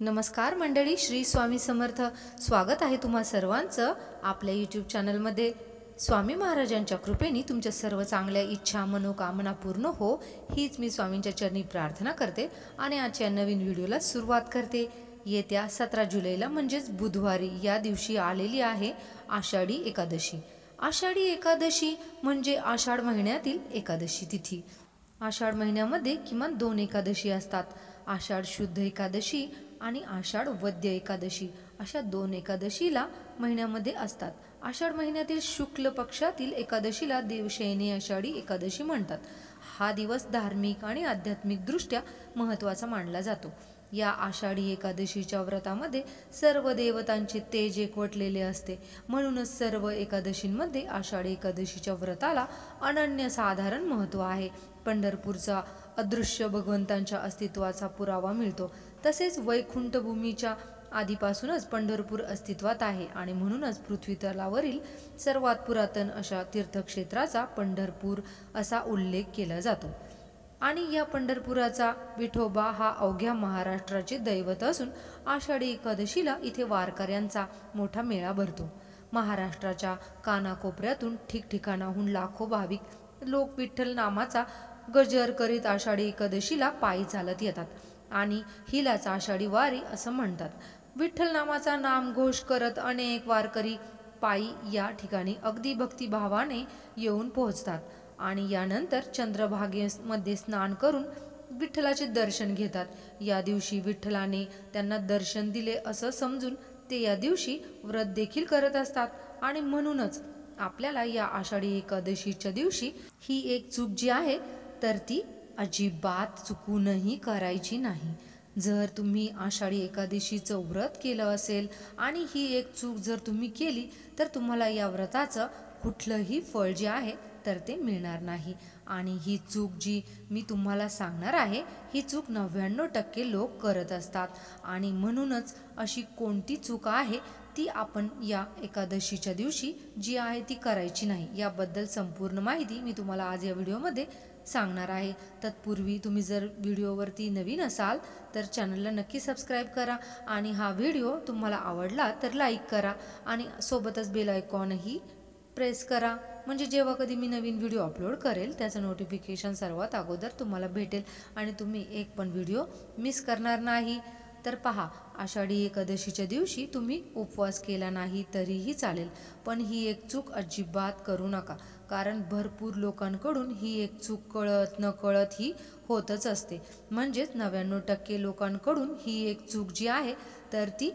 नमस्कार मंडळी, श्री स्वामी समर्थ. स्वागत आहे तुम्हा सर्वांचं आपल्या यूट्यूब चॅनलमध्ये. स्वामी महाराजांच्या कृपेने तुमच्या सर्व चांगल्या इच्छा मनोकामना पूर्ण हो, हीच मी स्वामींच्या चरणी प्रार्थना करते आणि आजच्या नवीन व्हिडिओला सुरुवात करते. येत्या 17 जुलैला म्हणजेच बुधवारी या दिवशी आलेली आहे आषाढी एकादशी. आषाढी एकादशी म्हणजे आषाढ महिन्यातील एकादशी तिथी. आषाढ महिन्यामध्ये किमान 2 एकादशी असतात. आषाढ शुद्ध एकादशी आणि आषाढ वद्य एकादशी अशा 2 एकादशीला महिन्यामध्ये असतात. आषाढ महिन्यातील शुक्ल पक्षातील एकादशीला देवशयनी आषाढी एकादशी म्हणतात. हा दिवस धार्मिक आणि आध्यात्मिक दृष्ट्या महत्त्वाचा मानला जातो. या आषाढी एकादशीच्या व्रतामध्ये सर्व देवतांचे तेज एकवटलेले असते. म्हणूनच सर्व एकादशींमध्ये आषाढी एकादशीच्या व्रताला अनन्यसाधारण महत्त्व आहे. पंढरपूरचा अदृश्य भगवंतांच्या अस्तित्वाचा पुरावा मिळतो. तसेच वैकुंठ भूमीच्या आधीपासूनच पंढरपूर अस्तित्वात आहे आणि म्हणूनच पृथ्वी तलावरील सर्वात पुरातन अशा तीर्थक्षेत्राचा पंढरपूर असा उल्लेख केला जातो. आणि या पंढरपुराचा विठोबा हा अवघ्या महाराष्ट्राचे दैवत असून आषाढी एकादशीला इथे वारकऱ्यांचा मोठा मेळा भरतो. महाराष्ट्राच्या कानाकोपऱ्यातून ठिकठिकाणाहून लाखो भाविक लोक विठ्ठल नामाचा गजर करीत आषाढी एकादशीला पायी चालत येतात आणि हिलाच आषाढी वारी असं म्हणतात. विठ्ठल नामाचा नामघोष करत अनेक वारकरी पायी या ठिकाणी अगदी भक्तिभावाने येऊन पोहोचतात आणि यानंतर चंद्रभागेमध्ये स्नान करून विठ्ठलाचे दर्शन घेतात. या दिवशी विठ्ठलाने त्यांना दर्शन दिले असं समजून ते या दिवशी व्रत देखील करत असतात. आणि म्हणूनच आपल्याला या आषाढी एकादशीच्या दिवशी ही एक चूक जी आहे तर ती अजिबात चुकूनही करायची नाही. जर तुम्ही आषाढी एकादशीचं व्रत केलं असेल आणि ही एक चूक जर तुम्ही केली तर तुम्हाला या व्रताचं कुठलंही फळ जे आहे तर ते मिळणार नाही. आणि ही चूक जी मी तुम्हाला सांगणार आहे ही चूक 99% लोक करत असतात. आणि म्हणूनच अशी कोणती चूक आहे ती आपण या एकादशीच्या दिवशी जी आहे ती करायची नाही. याबद्दल संपूर्ण माहिती मी तुम्हाला आज या व्हिडिओमध्ये सांगणार आहे. तत्पूर्वी तुम्ही जर व्हिडिओवरती नवीन असाल तर चॅनलला नक्की सबस्क्राईब करा आणि हा व्हिडिओ तुम्हाला आवडला तर लाईक करा आणि सोबतच बेल आयकॉनही प्रेस करा, म्हणजे जेव्हा कधी मी नवीन व्हिडिओ अपलोड करेल त्याचं नोटिफिकेशन सर्वात अगोदर तुम्हाला भेटेल आणि तुम्ही एक पण व्हिडिओ मिस करणार नाही. तर पहा, आषाढी एकादशीच्या दिवशी तुम्ही उपवास केला नाही तरीही चालेल, पण ही एक चूक अजिबात करू नका. कारण भरपूर लोकांकडून ही एक चूक कळत न कळत ही होतच असते. म्हणजेच 99% लोकांकडून ही एक चूक जी आहे तर ती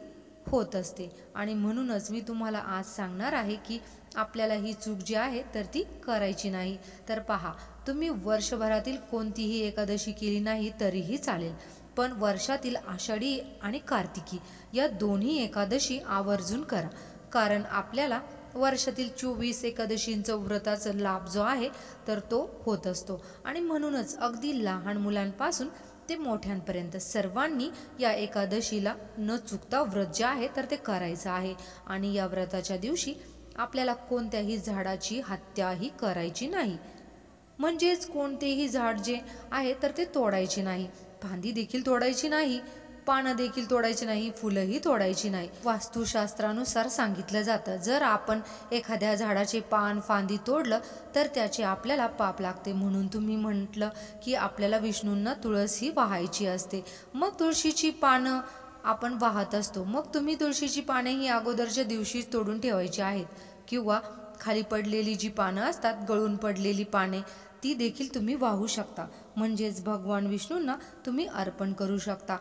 होत असते. आणि म्हणूनच मी तुम्हाला आज सांगणार आहे की आपल्याला ही चूक जी आहे तर ती करायची नाही. तर पहा, तुम्ही वर्षभरातील कोणतीही एकादशी केली नाही तरीही चालेल, पण वर्षातील आषाढी आणि कार्तिकी या दोन्ही एकादशी आवर्जून करा. कारण आपल्याला वर्षातील 24 एकादशींचं व्रताचा लाभ जो आहे तर तो होत असतो. आणि म्हणूनच अगदी लहान मुलांपासून ते मोठ्यांपर्यंत सर्वांनी या एकादशीला न चुकता व्रत जे आहे तर ते करायचं आहे. आणि या व्रताच्या दिवशी आपल्याला कोणत्याही झाडाची हत्याही करायची नाही. म्हणजेच कोणतेही झाड जे आहे तर ते तोडायचे नाही. फांदी देखील तोडायची नाही, पानं देखील तोडायची नाही, फुलंही तोडायची नाही. वास्तुशास्त्रानुसार सांगितलं जातं जर आपण एखाद्या झाडाचे पान फांदी तोडलं तर त्याचे आपल्याला पाप लागते. म्हणून तुम्ही म्हटलं की आपल्याला विष्णूंना तुळस ही वाहायची असते, मग तुळशीची पानं आपण वाहत असतो. मग तुम्ही तुळशीची पाने ही अगोदरच्या दिवशीच तोडून ठेवायची आहेत किंवा खाली पडलेली जी पानं असतात, गळून पडलेली पाने, ती देखील तुम्ही वाहू शकता. म्हणजेच भगवान विष्णूंना तुम्ही अर्पण करू शकता.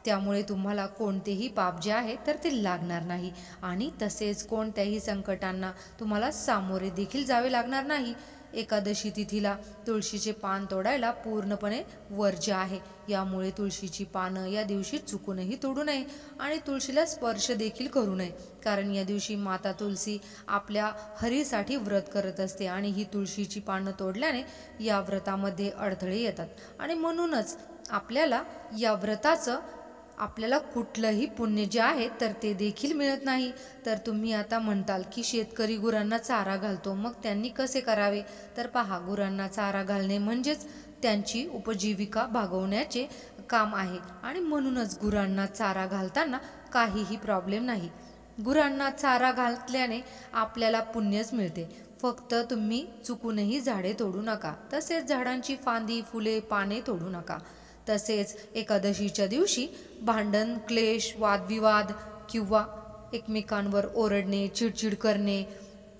त्यामुळे तुम्हाला कोणतेही पाप जे आहे तर ते लागणार नाही आणि तसेच कोणत्याही संकटांना तुम्हाला सामोरे देखील जावे लागणार नाही. एकादशी तिथीला तुळशीचे पान तोडायला पूर्णपणे वर्ज्य आहे. यामुळे तुळशीची पानं या दिवशी चुकूनही तोडू नये आणि तुळशीला स्पर्श देखील करू नये. कारण या दिवशी माता तुळशी आपल्या हरीसाठी व्रत करत असते आणि ही तुळशीची पानं तोडल्याने या व्रतामध्ये अडथळे येतात. आणि म्हणूनच आपल्याला या व्रताचं आपल्याला कुठलंही पुण्य जे आहे तर ते देखील मिळत नाही. तर तुम्ही आता म्हणताल की शेतकरी गुरांना चारा घालतो, मग त्यांनी कसे करावे? तर पहा, गुरांना चारा घालणे म्हणजेच त्यांची उपजीविका भागवण्याचे काम आहे आणि म्हणूनच गुरांना चारा घालताना काहीही प्रॉब्लेम नाही। गुरांना चारा घातल्याने आपल्याला पुण्यच मिळते। फक्त तुम्ही चुकूनही झाडे तोडू नका, तसेच झाडांची फांदी, फुले, पाने तोडू नका। तसेच एकादशीच्या दिवशी भांडण, क्लेश, वादविवाद किंवा एकमेकांवर ओरडणे, चिडचिड करणे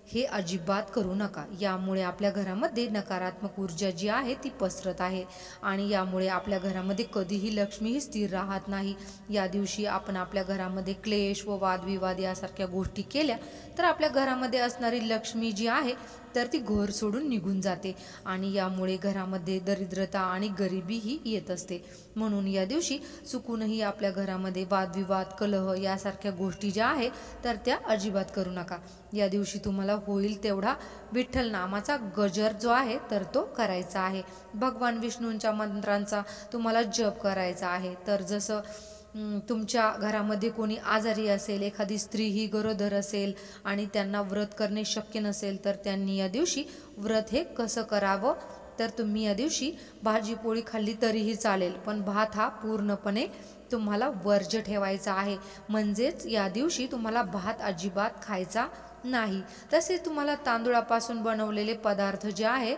हे अजिबात करू नका। यामुळे आपल्या घरामध्ये नकारात्मक ऊर्जा जी आहे ती पसरत आहे आणि यामुळे आपल्या घरामध्ये कधीही लक्ष्मीही स्थिर राहत नाही। या दिवशी आपण आपल्या घरामध्ये क्लेश व वादविवाद यासारख्या गोष्टी केल्या तर आपल्या घरामध्ये असणारी लक्ष्मी जी आहे तर ती घर सोडून निघून जाते आणि यामुळे घरामध्ये दरिद्रता आणि गरिबीही येत असते। म्हणून या दिवशी चुकूनही आपल्या घरामध्ये वादविवाद, कलह यासारख्या गोष्टी ज्या आहे तर त्या अजिबात करू नका। या दिवशी तुम्हाला होईल तेवढा विठ्ठल नामाचा गजर जो आहे तर तो करायचा आहे। भगवान विष्णूंच्या मंत्रांचा तुम्हाला जप करायचा आहे। तर जसं तुमच्या घरामध्ये कोणी आजारी असेल, एखादी स्त्री ही गरोदर असेल आणि त्यांना व्रत करणे शक्य नसेल तर त्यांनी या दिवशी व्रत हे कसं करावं, तर तुम्ही या दिवशी भाजी पोळी खाल्ली तरीही चालेल, पण भात हा पूर्णपणे तुम्हाला वर्ज्य ठेवायचा आहे। म्हणजेच या दिवशी तुम्हाला भात अजिबात खायचा नाही। तसेच तुम्हाला तांदूळापासून बनवलेले पदार्थ जे आहे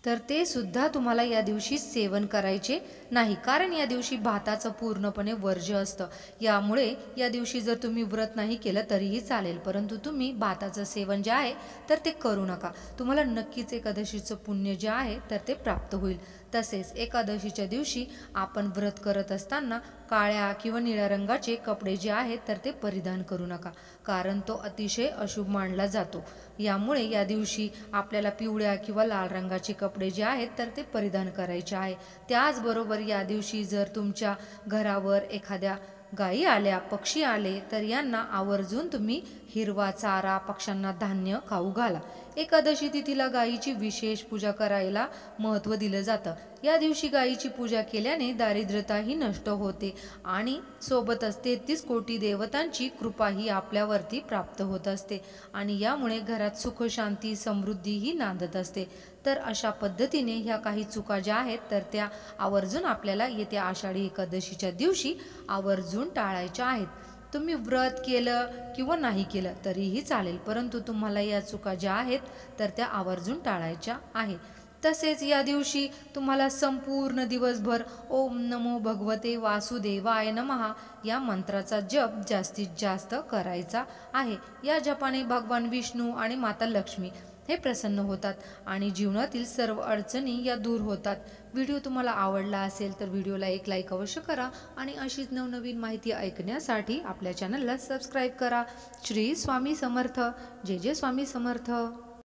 तर ते सुद्धा तुम्हाला या दिवशी सेवन करायचे नाही, कारण या दिवशी भाताचं पूर्णपणे वर्ज्य असतं। यामुळे या दिवशी जर तुम्ही व्रत नाही केलं तरीही चालेल, परंतु तुम्ही भाताचं सेवन जे आहे तर ते करू नका। तुम्हाला नक्कीच एकादशीचं पुण्य जे आहे तर ते प्राप्त होईल। तसेच एकादशीच्या दिवशी आपण व्रत करत असताना काळ्या किंवा निळ्या रंगाचे कपडे जे आहेत तर ते परिधान करू नका, कारण तो अतिशय अशुभ मानला जातो। यामुळे या दिवशी आपल्याला पिवळ्या किंवा लाल रंगाचे कपडे जे आहेत तर ते परिधान करायचे आहे। त्याचबरोबर या दिवशी जर तुमच्या घरावर एखाद्या गायी आल्या, पक्षी आले तर यांना आवर्जून तुम्ही हिरवा चारा, पक्ष्यांना धान्य खाऊ घाला। एकादशी तिथीला गायीची विशेष पूजा करायला महत्त्व दिलं जातं। या दिवशी गायीची पूजा केल्याने दारिद्र्यताही नष्ट होते आणि सोबतच 33 कोटी देवतांची कृपाही आपल्यावरती प्राप्त होत असते आणि यामुळे घरात सुख, शांती, समृद्धीही नांदत असते। तर अशा पद्धतीने ह्या काही चुका ज्या आहेत तर त्या आवर्जून आपल्याला येत्या आषाढी एकादशीच्या दिवशी आवर्जून टाळायच्या आहेत। तुम्ही व्रत केलं किंवा नाही केलं तरीही चालेल, परंतु तुम्हाला या चुका ज्या आहेत तर त्या आवर्जून टाळायच्या आहेत। तसेच या दिवशी तुम्हाला संपूर्ण दिवसभर ओम नमो भगवते वासुदेवाय नमः या मंत्राचा जप जास्तीत जास्त करायचा आहे। या जपाने भगवान विष्णू आणि माता लक्ष्मी हे प्रसन्न होतात आणि जीवनातील सर्व अडचणी या दूर होतात। व्हिडिओ तुम्हाला आवडला असेल तर व्हिडिओला एक लाईक अवश्य करा आणि अशीच नवनवीन माहिती ऐकण्यासाठी आपल्या चॅनलला सबस्क्राईब करा। श्री स्वामी समर्थ। जय जय स्वामी समर्थ।